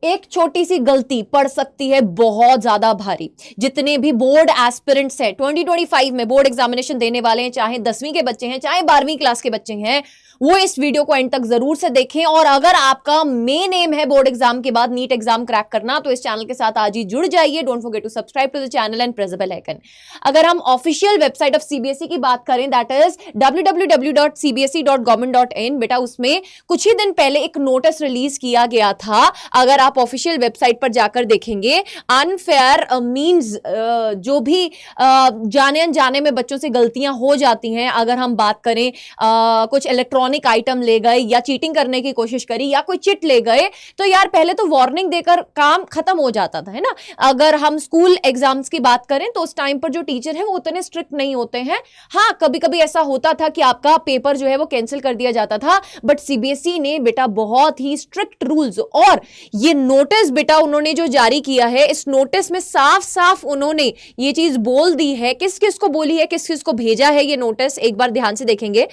एक छोटी सी गलती पड़ सकती है बहुत ज्यादा भारी। जितने भी बोर्ड एस्पिरेंट्स हैं 2025 में बोर्ड एग्जामिनेशन देने वाले हैं, चाहे 10वीं के बच्चे हैं चाहे 12वीं क्लास के बच्चे हैं, वो इस वीडियो को एंड तक जरूर से देखें। और अगर आपका मेन एम है बोर्ड एग्जाम के बाद नीट एग्जाम क्रैक करना, तो इस चैनल के साथ आज ही जुड़ जाइए। Don't forget to subscribe to the channel and press the bell icon. अगर हम ऑफिशियल वेबसाइट ऑफ सीबीएसई की बात करें, दैट इज www.cbse.government.in, बेटा उसमें कुछ ही दिन पहले एक नोटिस रिलीज किया गया था। अगर आप ऑफिशियल वेबसाइट पर जाकर देखेंगे, अनफेयर मींस जो भी जाने अनजाने में बच्चों से गलतियां हो जाती हैं। अगर हम बात करें कुछ इलेक्ट्रॉनिक आइटम ले गए या चीटिंग करने की कोशिश करी या कोई चिट ले गए, तो यार पहले तो वार्निंग देकर काम खत्म हो जाता था, है ना। अगर हम स्कूल एग्जाम्स की बात करें तो उस टाइम पर जो टीचर है वो उतने स्ट्रिक्ट नहीं होते हैं। हाँ, कभी कभी ऐसा होता था कि आपका पेपर जो है वो कैंसिल कर दिया जाता था, बट सीबीएसई ने बेटा बहुत ही स्ट्रिक्ट रूल्स और ये नोटिस बेटा उन्होंने जो जारी किया है, इस नोटिस में साफ साफ उन्होंने ये चीज बोल दी है। किस किस को बोली है, किस किस को भेजा है ये नोटिस, एक बार ध्यान से देखेंगे।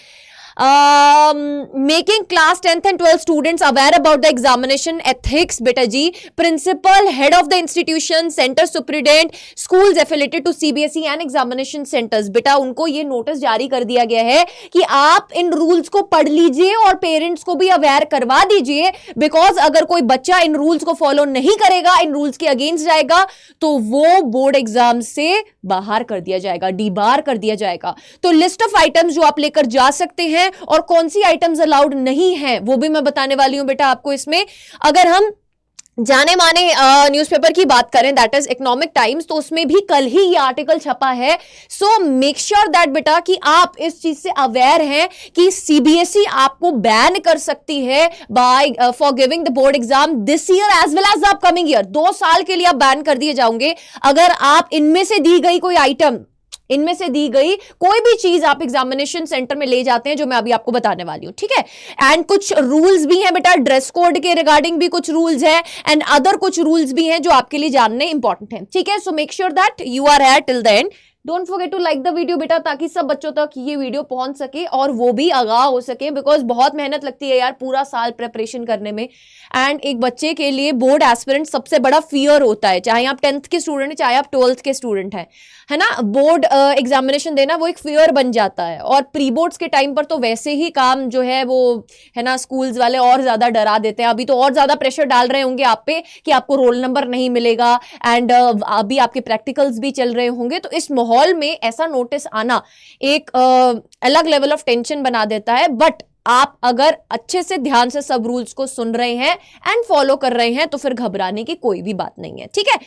Making class 10th and 12th students aware about the examination ethics, बेटा जी principal, head of the institution, centre superintendent, schools affiliated to CBSE and examination centres, बेटा उनको ये नोटिस जारी कर दिया गया है कि आप इन रूल्स को पढ़ लीजिए और पेरेंट्स को भी अवेयर करवा दीजिए। बिकॉज अगर कोई बच्चा इन रूल्स को फॉलो नहीं करेगा, इन रूल्स के अगेंस्ट जाएगा, तो वो बोर्ड एग्जाम से बाहर कर दिया जाएगा, डीबार कर दिया जाएगा। तो लिस्ट ऑफ आइटम्स जो आप लेकर जा सकते हैं और कौन सी आइटम्स अलाउड नहीं है वो भी मैं बताने वाली हूं बेटा आपको इसमें। अगर हम जाने माने न्यूज़पेपर की बात करें, दैट इज इकोनॉमिक टाइम्स, तो उसमें भी कल ही ये आर्टिकल छपा है। सो मेक श्योर दैट बेटा कि आप इस चीज से अवेयर हैं कि सीबीएसई आपको बैन कर सकती है by for giving the board exam this year as well as the upcoming year. 2 साल के लिए आप बैन कर दिए जाओगे अगर आप इनमें से दी गई कोई आइटम, इनमें से दी गई कोई भी चीज आप एग्जामिनेशन सेंटर में ले जाते हैं, जो मैं अभी आपको बताने वाली हूं, ठीक है। एंड कुछ रूल्स भी हैं बेटा, ड्रेस कोड के रिगार्डिंग भी कुछ रूल्स हैं एंड अदर कुछ रूल्स भी हैं जो आपके लिए जानने इंपॉर्टेंट हैं, ठीक है। So make sure that you are here till the end. Don't forget to like the video बेटा, ताकि सब बच्चों तक ये वीडियो पहुंच सके और वो भी आगाह हो सके। बिकॉज बहुत मेहनत लगती है यार पूरा साल प्रिपरेशन करने में। एंड एक बच्चे के लिए बोर्ड एस्पिरेंट सबसे बड़ा फियर होता है, चाहे आप 10th के स्टूडेंट हैं चाहे आप 12th के स्टूडेंट हैं, है ना। बोर्ड एग्जामिनेशन देना वो एक फियर बन जाता है। और प्री बोर्ड्स के टाइम पर तो वैसे ही काम जो है वो, है ना, स्कूल्स वाले और ज्यादा डरा देते हैं। अभी तो और ज्यादा प्रेशर डाल रहे होंगे आप पे कि आपको रोल नंबर नहीं मिलेगा एंड अभी आपके प्रैक्टिकल्स भी चल रहे होंगे। तो इस माहौल में ऐसा नोटिस आना एक अलग लेवल ऑफ टेंशन बना देता है। बट आप अगर अच्छे से ध्यान से सब रूल्स को सुन रहे हैं एंड फॉलो कर रहे हैं तो फिर घबराने की कोई भी बात नहीं है, ठीक है।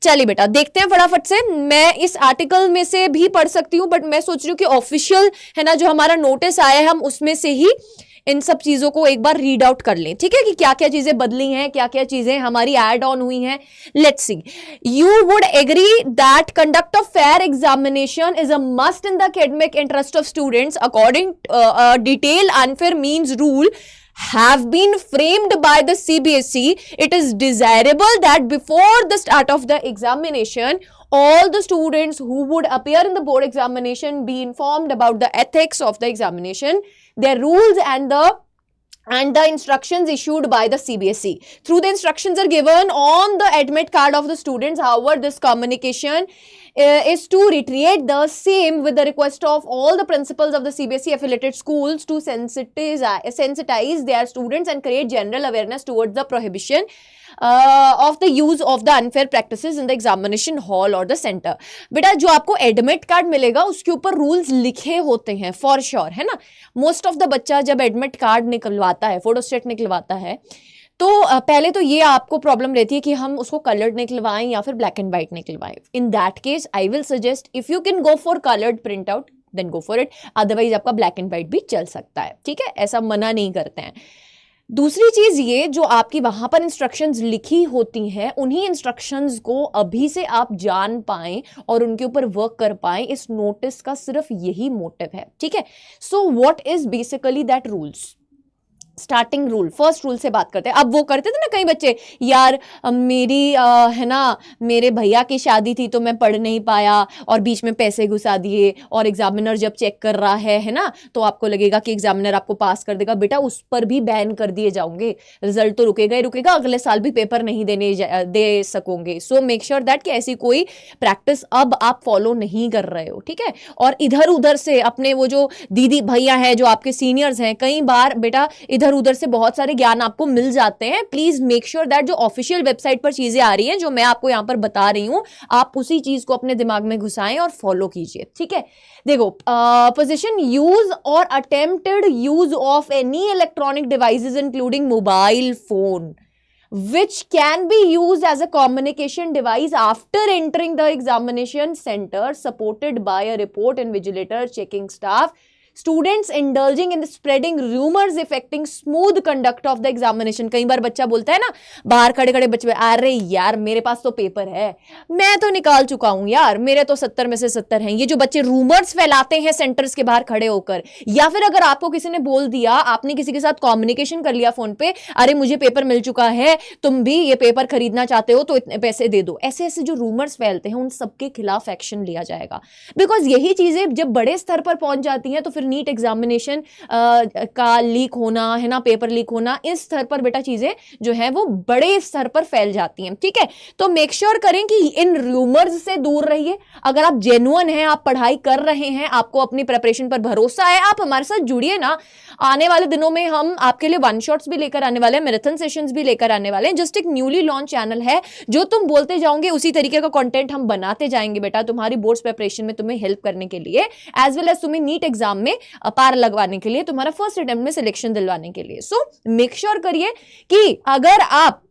चलिए बेटा देखते हैं फटाफट से। मैं इस आर्टिकल में से भी पढ़ सकती हूं, बट मैं सोच रही हूं कि ऑफिशियल, है ना, जो हमारा नोटिस आया है हम उसमें से ही इन सब चीजों को एक बार रीड आउट कर लें, ठीक है, कि क्या क्या चीजें बदली हैं, क्या क्या चीजें हमारी ऐड ऑन हुई हैं। Let's see. You would agree that conduct of fair examination is a must in the academic interest of students according detailed unfair means rule have been framed by the CBSE. It is desirable that before the start of the examination all the students who would appear in the board examination be informed about the ethics of the examination, their rules and the instructions issued by the CBSE. Through the instructions are given on the admit card of the students. However, this communication is to reiterate the same with the request of all the principals of the CBSE affiliated schools to sensitize their students and create general awareness towards the prohibition of the use of the unfair practices in the examination hall or the center. बेटा जो आपको admit card मिलेगा उसके ऊपर rules लिखे होते हैं for sure, है ना। मोस्ट ऑफ द बच्चा जब एडमिट कार्ड निकलवाता है, फोटोस्टेट निकलवाता है, तो पहले तो ये आपको प्रॉब्लम रहती है कि हम उसको कलर्ड निकलवाएं या फिर ब्लैक एंड व्हाइट निकलवाएं। In that case I will suggest if you can go for coloured print out then go for it, otherwise आपका ब्लैक एंड व्हाइट भी चल सकता है, ठीक है, ऐसा मना नहीं करते हैं। दूसरी चीज ये, जो आपकी वहां पर इंस्ट्रक्शंस लिखी होती हैं उन्हीं इंस्ट्रक्शंस को अभी से आप जान पाएं और उनके ऊपर वर्क कर पाएं, इस नोटिस का सिर्फ यही मोटिव है, ठीक है। So what is basically that rules. Starting rule, first rule से बात करते हैं। अब वो करते थे ना कई बच्चे, यार मेरी है ना, मेरे भैया की शादी थी तो मैं पढ़ नहीं पाया और बीच में पैसे घुसा दिए, और एग्जामिनर जब चेक कर रहा है ना, तो आपको लगेगा कि एग्जामिनर आपको पास कर देगा। बेटा उस पर भी बैन कर दिए जाओगे, रिजल्ट तो रुकेगा ही रुकेगा, अगले साल भी पेपर नहीं दे सकोगे। सो मेक श्योर दैट कि ऐसी कोई प्रैक्टिस अब आप फॉलो नहीं कर रहे हो, ठीक है। और इधर उधर से अपने वो जो दीदी भैया हैं, जो आपके सीनियर्स हैं, कई बार बेटा इधर उधर से बहुत सारे ज्ञान आपको मिल जाते हैं। प्लीज मेक श्योर दैट जो ऑफिशियल वेबसाइट पर चीजें आ रही हैं, जो मैं आपको यहां पर बता रही हूं, आप उसी चीज को अपने दिमाग में घुसाएं और फॉलो कीजिए, ठीक है। देखो, पोजीशन यूज और attempted use of any electronic devices including mobile phone which can be used as a communication device after entering the examination center, supported by a report invigilator checking staff, students indulging in spreading rumors affecting smooth conduct of the examination। कई बार बच्चा बोलता है ना, बाहर खड़े खड़े बच्चे, अरे यार मेरे पास तो पेपर है, मैं तो निकाल चुका हूं यार, मेरे तो 70 में से 70 हैं। ये जो बच्चे रूमर्स फैलाते हैं सेंटर्स के बाहर खड़े होकर, या फिर अगर आपको किसी ने बोल दिया, आपने किसी के साथ कम्युनिकेशन कर लिया फोन पे, अरे मुझे पेपर मिल चुका है, तुम भी ये पेपर खरीदना चाहते हो तो इतने पैसे दे दो, ऐसे ऐसे जो रूमर्स फैलते हैं उन सबके खिलाफ एक्शन लिया जाएगा। बिकॉज यही चीजें जब बड़े स्तर पर पहुंच जाती हैं तो फिर नीट एग्जामिनेशन का लीक होना है ना, पेपर लीक होना, इस स्तर पर बेटा चीजें जो है वो बड़े स्तर पर फैल जाती हैं, ठीक है। तो मेक श्योर करें कि इन रूमर्स से दूर रहिए। अगर आप जेन्युइन हैं, आप पढ़ाई कर रहे हैं, आपको अपनी प्रिपरेशन पर भरोसा है, आप हमारे साथ जुड़िए ना। आने वाले दिनों में हम आपके लिए वन शॉट्स भी लेकर आने वाले हैं, मैराथन सेशंस भी लेकर आने वाले हैं। जस्ट एक न्यूली लॉन्च चैनल है, जो तुम बोलते जाओगे उसी तरीके का कंटेंट हम बनाते जाएंगे बेटा, तुम्हारी बोर्ड्स प्रिपरेशन में तुम्हें हेल्प करने के लिए, एज वेल एज तुम्हें नीट एग्जाम में पार लगवाने के लिए, तुम्हारा फर्स्ट अटेम्प्ट में सिलेक्शन दिलवाने के लिए। सो मेक श्योर करिए कि अगर आप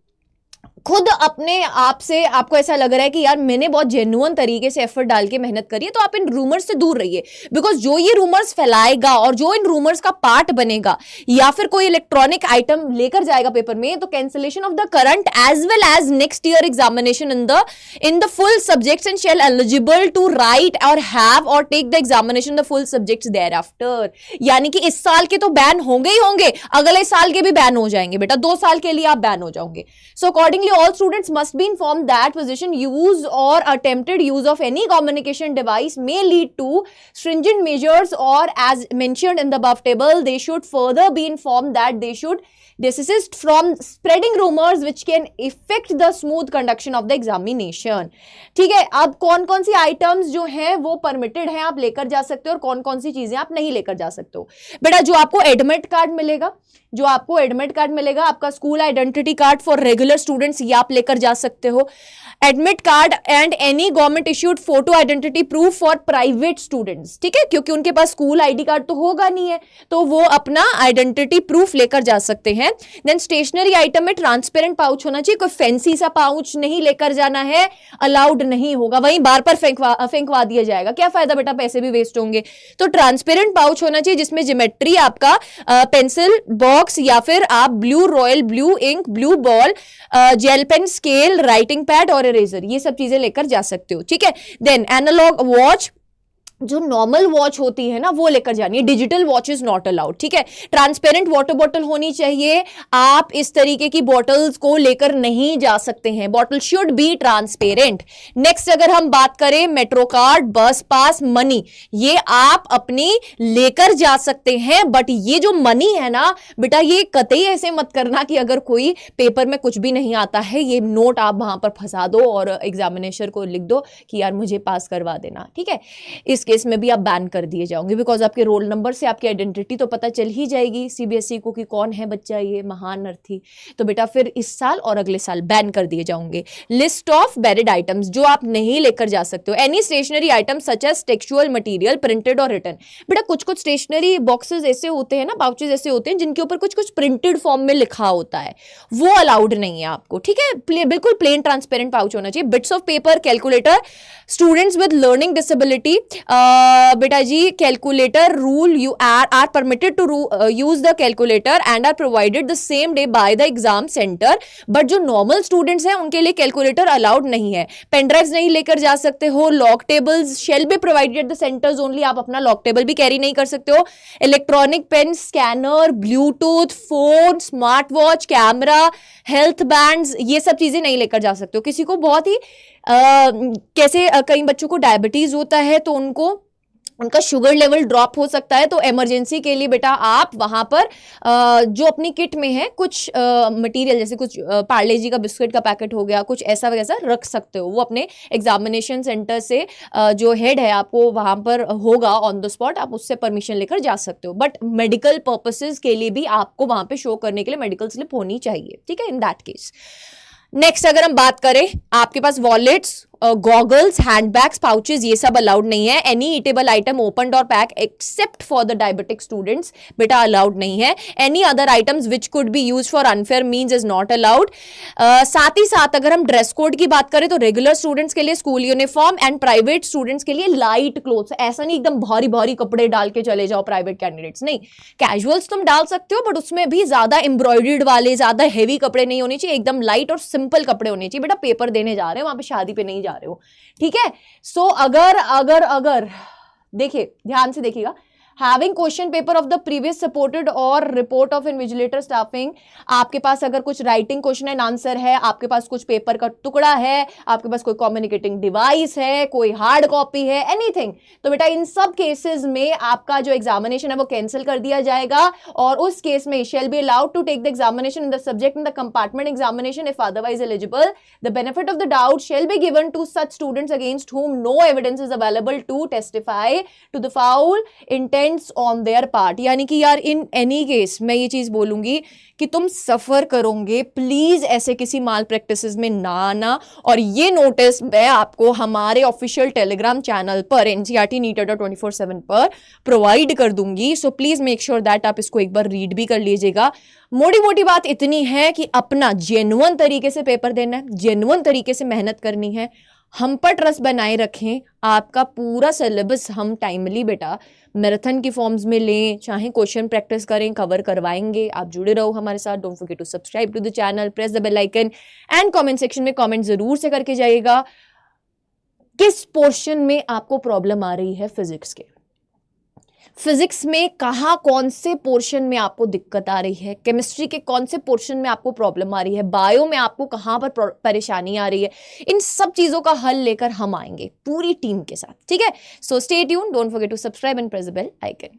खुद अपने आप से आपको ऐसा लग रहा है कि यार मैंने बहुत जेन्युइन तरीके से एफर्ट डाल के मेहनत करी है, तो आप इन रूमर्स से दूर रहिए। बिकॉज जो ये रूमर्स फैलाएगा और जो इन रूमर्स का पार्ट बनेगा, या फिर कोई इलेक्ट्रॉनिक आइटम लेकर जाएगा पेपर में, तो cancellation of the current as well as next year examination in the full subjects and shall eligible to write और हैव और take the examination the full subjects thereafter. यानी कि इस साल के तो बैन होंगे ही होंगे, अगले साल के भी बैन हो जाएंगे बेटा, 2 साल के लिए आप बैन हो जाओगे। So accordingly all students must be informed that possession, use or attempted use of any communication device may lead to stringent measures, or as mentioned in the above table, they should further be informed that they should desist from spreading rumors which can affect the smooth conduction of the examination। ठीक है, अब कौन कौन सी items जो हैं वो permitted हैं, आप लेकर जा सकते हो, और कौन कौन सी चीजें आप नहीं लेकर जा सकते हो। बेटा जो आपको एडमिट कार्ड मिलेगा, आपका school identity card for regular students, ये आप लेकर जा सकते हो। Admit card and any government issued photo identity proof for private students, ठीक है, क्योंकि उनके पास स्कूल आईडी कार्ड तो होगा नहीं है, तो वो अपना आइडेंटिटी प्रूफ लेकर जा सकते हैं। देन स्टेशनरी आइटम में ट्रांसपेरेंट पाउच होना चाहिए, कोई फैंसी सा पाउच नहीं लेकर जाना है, अलाउड नहीं होगा, वहीं बार पर फेंकवा दिया जाएगा, क्या फायदा बेटा, पैसे भी वेस्ट होंगे। तो ट्रांसपेरेंट पाउच होना चाहिए जिसमें ज्योमेट्री आपका पेंसिल बॉक्स, या फिर आप blue royal, blue ink, blue ball, gel pen, scale, writing pad और इरेजर, ये सब चीजें लेकर जा सकते हो, ठीक है। देन एनालॉग वॉच, जो नॉर्मल वॉच होती है ना वो लेकर जानी है, digital watch is not allowed, ठीक है। ट्रांसपेरेंट वाटर बॉटल होनी चाहिए, आप इस तरीके की बॉटल्स को लेकर नहीं जा सकते हैं, bottle should be transparent. Next अगर हम बात करें मेट्रो कार्ड, बस पास, मनी, ये आप अपनी लेकर जा सकते हैं, बट ये जो मनी है ना बेटा, ये कतई ऐसे मत करना कि अगर कोई पेपर में कुछ भी नहीं आता है, ये नोट आप वहां पर फंसा दो और एग्जामिनेशन को लिख दो कि यार मुझे पास करवा देना, ठीक है। इस केस में भी आप बैन कर दिए जाओगे, बिकॉज आपके रोल नंबर से आपकी आइडेंटिटी तो पता चल ही जाएगी सीबीएसई को कि कौन है बच्चा ये महान अर्थी, तो बेटा फिर इस साल और अगले साल बैन कर दिए जाओगे। लिस्ट ऑफ बैरिड आइटम्स, जो आप नहीं लेकर जा सकते हो, any stationery item such as textual material printed और रिटन। बेटा कुछ कुछ स्टेशनरी बॉक्सेस ऐसे होते हैं ना, पाउचेस ऐसे होते हैं जिनके ऊपर कुछ कुछ प्रिंटेड फॉर्म में लिखा होता है, वो अलाउड नहीं है आपको, ठीक है। बिल्कुल प्लेन ट्रांसपेरेंट पाउच होना चाहिए। Bits of paper, calculator, students with learning disability बेटा जी calculator rule you are permitted to use the calculator and are provided the same day by the exam centre, but जो normal students हैं उनके लिए calculator allowed नहीं है। Pen drives नहीं लेकर जा सकते हो। Lock tables shall be provided the centres only, आप अपना लॉक टेबल भी कैरी नहीं कर सकते हो। Electronic pen, scanner, bluetooth, phone, smart watch, camera, health bands, ये सब चीजें नहीं लेकर जा सकते हो। किसी को बहुत ही कैसे कई बच्चों को डायबिटीज होता है तो उनका शुगर लेवल ड्रॉप हो सकता है, तो इमरजेंसी के लिए बेटा आप वहां पर जो अपनी किट में है कुछ मटेरियल, जैसे कुछ पार्ले जी का बिस्किट का पैकेट हो गया, कुछ ऐसा वैसा रख सकते हो। वो अपने एग्जामिनेशन सेंटर से जो हेड है आपको वहां पर होगा ऑन द स्पॉट, आप उससे परमिशन लेकर जा सकते हो। बट मेडिकल पर्पसेस के लिए भी आपको वहां पे शो करने के लिए मेडिकल स्लिप होनी चाहिए, ठीक है, इन दैट केस। नेक्स्ट अगर हम बात करें, आपके पास वॉलेट्स, गॉगल्स, हैंडबैग्स, पाउचेस, ये सब अलाउड नहीं है। एनी ईटेबल आइटम ओपनड और pack except for the diabetic students बेटा अलाउड नहीं है। Any other items which could be use for unfair means is not allowed. साथ ही साथ अगर हम ड्रेस कोड की बात करें तो रेगुलर स्टूडेंट्स के लिए school uniform and private students के लिए लाइट क्लोथ्स। ऐसा नहीं एकदम भारी भारी कपड़े डाल के चले जाओ प्राइवेट कैंडिडेट्स, नहीं, कैजुअल्स तुम डाल सकते हो, बट उसमें भी ज्यादा एम्ब्रॉयडर्ड वाले, ज्यादा हेवी कपड़े नहीं होने चाहिए, एकदम लाइट और सिंपल कपड़े होने चाहिए। बेटा पेपर देने जा रहे हो, वहां पे शादी पे नहीं जा रहे हो, ठीक है। सो अगर देखिए, ध्यान से देखिएगा, having question paper of the previous supported और रिपोर्ट ऑफ इन्विजिलेटर स्टाफिंग, आपके पास अगर कुछ राइटिंग क्वेश्चन एंड आंसर है, आपके पास कुछ पेपर का टुकड़ा है, आपके पास कोई कम्युनिकेटिंग डिवाइस है, कोई हार्ड कॉपी है, एनीथिंग, तो बेटा इन सब केसेस में आपका जो एग्जामिनेशन है वो कैंसिल कर दिया जाएगा। और उस केस में shall be allowed to take the examination in the subject in the compartment examination if otherwise eligible. The benefit of the doubt shall be given to such students against whom no evidence is available to testify to the foul intent on their part. यानी कि यार in any case मैं ये चीज बोलूंगी कि तुम सफर करोगे, प्लीज ऐसे किसी माल प्रैक्टिसेस में ना आना। और ये नोटिस मैं आपको हमारे ऑफिशियल टेलीग्राम चैनल पर NCERT NEET अड्डा 24/7 पर प्रोवाइड कर दूंगी। So please make sure that आप इसको एक बार रीड भी कर लीजिएगा। मोटी बात इतनी है कि अपना जेन्युइन तरीके से पेपर देना है, जेन्युइन तरीके से मेहनत करनी है, हम पर ट्रस्ट बनाए रखें। आपका पूरा सिलेबस हम टाइमली बेटा मैराथन की फॉर्म्स में लें, चाहे क्वेश्चन प्रैक्टिस करें, कवर करवाएंगे। आप जुड़े रहो हमारे साथ। Don't forget to subscribe to the channel, press the bell icon and comment section में कमेंट जरूर से करके जाइएगा किस पोर्शन में आपको प्रॉब्लम आ रही है फिजिक्स के। फिजिक्स में कहाँ कौन से पोर्शन में आपको दिक्कत आ रही है, केमिस्ट्री के कौन से पोर्शन में आपको प्रॉब्लम आ रही है, बायो में आपको कहाँ पर परेशानी आ रही है, इन सब चीजों का हल लेकर हम आएंगे पूरी टीम के साथ, ठीक है। So stay tuned, don't forget to subscribe and press the bell icon.